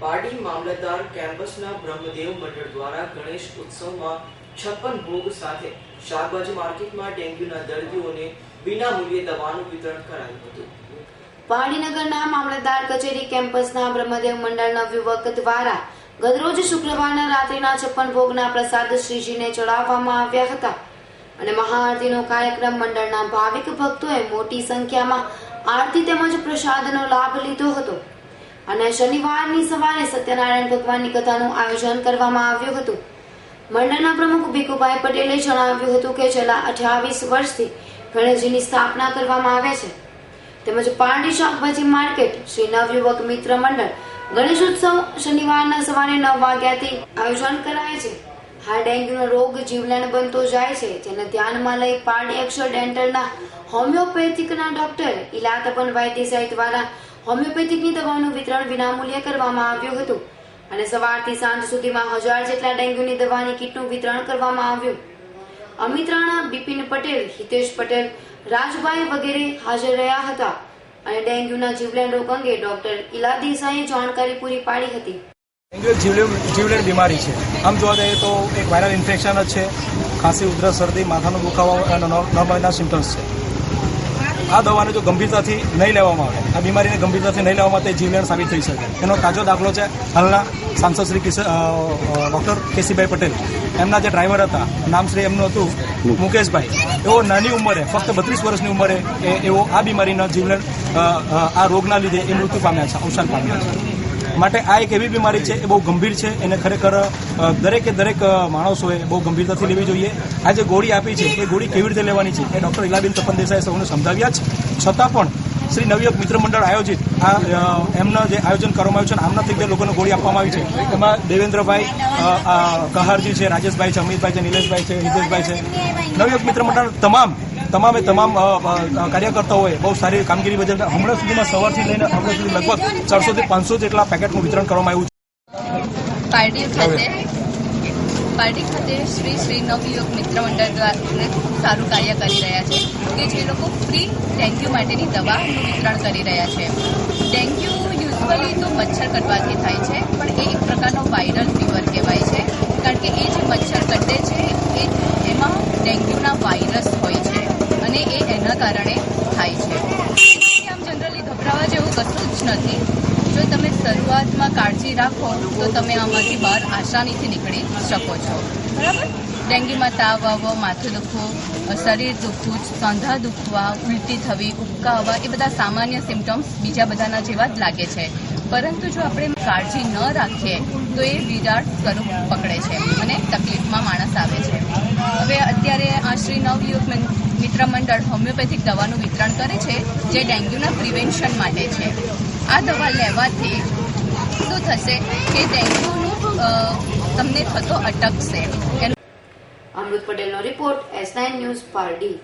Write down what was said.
પારડી મામલતદાર કેમ્પસના બ્રહ્મદેવ મંડળ દ્વારા ગણેશ ઉત્સવમાં 56 ભોગ સાથે શાકભાજી માર્કેટમાં ડેન્ગ્યુના દર્દીઓને વિનામૂલ્યે દવાનું વિતરણ કરાયું હતું। પારડીનગરના મામલતદાર કચેરી કેમ્પસના બ્રહ્મદેવ મંડળના યુવક દ્વારા ગતરોજ શુક્રવારના રાત્રિના 56 ભોગના પ્રસાદ શ્રીજીને ચડાવવામાં આવ્યા હતા અને મહાઆરતીનો કાર્યક્રમ મંડળના ભાવિક ભક્તોએ મોટી સંખ્યામાં આરતી તેમજ પ્રસાદનો લાભ લીધો હતો અને શનિવારની સવારે સત્યનારાયણ ભગવાનની કથાનું આયોજન કરવામાં આવ્યું હતું। મંડળના પ્રમુખ ભીખુભાઈ પટેલે જણાવ્યું હતું કે છેલ્લા 28 વર્ષથી ગણેશજીની સ્થાપના કરવામાં આવે છે તેમજ પારડી શાકભાજી માર્કેટ શ્રી નવયુવક મિત્ર મંડળ ગણેશ ઉત્સવ શનિવારના સવારે 9 વાગ્યાથી આયોજન કરાય છે। હાલ ડેન્ગ્યુનો રોગ જીવલેણ બનતો જાય છે, જેને ધ્યાનમાં લઈ પારડી અક્ષર ડેન્ટલના હોમિયોપેથિકના ડોક્ટર ઇલાતપનભાઈ દેસાઈ દ્વારા હોમિયોપેથિકની દવાઓનું વિતરણ વિનામૂલ્યે કરવામાં આવ્યું હતું અને સવારથી સાંજ સુધીમાં 1000 જેટલા ડેન્ગ્યુની દવાની કીટનું વિતરણ કરવામાં આવ્યું। અમિત રાણા, બિપિન પટેલ, હિતેશ પટેલ, રાજભાઈ વગેરે હાજર રહ્યા હતા અને ડેન્ગ્યુના જીવલેણ રોગ અંગે ડોક્ટર ઇલા દેસાઈએ જાણકારી પૂરી પાડી હતી। ડેન્ગ્યુ જીવલેણ બીમારી છે। આમ જોવા જઈએ તો એક વાયરલ ઇન્ફેક્શન જ છે। ખાંસી, ઉધરસ, શરદી, માથાનો દુખાવો અને નોર્મલના સિમ્ટમ્સ છે। આ દવાને જો ગંભીરતાથી નહીં લેવામાં આવે, આ બીમારીને ગંભીરતાથી નહીં લેવામાં તે જીવલેણ સાબિત થઈ શકે। એનો તાજો દાખલો છે હાલના સાંસદ શ્રી ડૉક્ટર કેસીભાઈ પટેલ। એમના જે ડ્રાઈવર હતા, નામ શ્રી એમનું હતું મુકેશભાઈ, એવો નાની ઉંમરે ફક્ત 32 વર્ષની ઉંમરે એવો આ બીમારીના જીવલેણ આ રોગના લીધે એ મૃત્યુ પામ્યા છે, અવસાન પામ્યા છે। માટે આ એક એવી બીમારી છે, એ બહુ ગંભીર છે। એને ખરેખર દરેક માણસોએ બહુ ગંભીરતાથી લેવી જોઈએ। આ જે ગોળી આપી છે એ ગોળી કેવી રીતે લેવાની છે એ ડૉક્ટર ઇલાબેન તપન દેસાઈએ સૌને સમજાવ્યા છે। છતાં પણ શ્રી નવયુવક મિત્ર મંડળ આયોજિત એમના જે આયોજન કરવામાં આવ્યું છે આમના થઈ લોકોને ગોળી આપવામાં આવી છે। એમાં દેવેન્દ્રભાઈ કહારજી છે, રાજેશભાઈ છે, અમિતભાઈ છે, નિલેશભાઈ છે, હિતેશભાઈ છે। નવયુવક મિત્ર મંડળ તમામે કાર્યકર્તાઓએ બહુ સારી કામગીરી બજાવી। હમણાં સુધીમાં સવારથી લઈને હમણાં સુધી લગભગ 400 થી 500 જેટલા પેકેટનું વિતરણ કરવામાં આવ્યું છે। પારડી ખાતે શ્રી નવયુવક મિત્ર મંડળ દ્વારા ખૂબ સારું કાર્ય કરી રહ્યા છે કે જે લોકો ફ્રી ડેન્ગ્યુ માટેની દવાનું વિતરણ કરી રહ્યા છે। ડેન્ગ્યુ યુઝ્યુઅલી તો મચ્છર કટવાથી થાય છે, પણ એ એક પ્રકારનો વાયરલ ફીવર કહેવાય છે, કારણ કે એ જે મચ્છર કટે છે એમાં ડેન્ગ્યુના વાયરસ હોય છે અને એ એના કારણે થાય છે। આમ જનરલી ગભરાવા જેવું કશું જ નથી। જો તમે શરૂઆતમાં કાળજી રાખો તો તમે આમાંથી બહાર આસાનીથી નીકળી શકો છો, બરાબર। ડેન્ગ્યુમાં તાવ આવવો, માથું દુખવું, શરીર દુખવું, સાંધા દુખવા, ઉલટી થવી, ઉબકા આવવા એ બધા સામાન્ય સિમ્ટમ્સ બીજા બધાના જેવા જ લાગે છે, પરંતુ જો આપણે કાળજી ન રાખીએ તો એ વિરાટ સ્વરૂપ પકડે છે અને તકલીફમાં માણસ આવે છે। હવે અત્યારે આ શ્રી નવયુવક મિત્ર મંડળ હોમિયોપેથિક દવાનું વિતરણ કરે છે જે ડેન્ગ્યુના પ્રિવેન્શન માટે છે। આ દવા લેવાથી શું થશે કે ડેન્ગ્યુનું તમને થતો અટકશે। અમૃત પટેલનો રિપોર્ટ, S9 ન્યૂઝ, પારડી।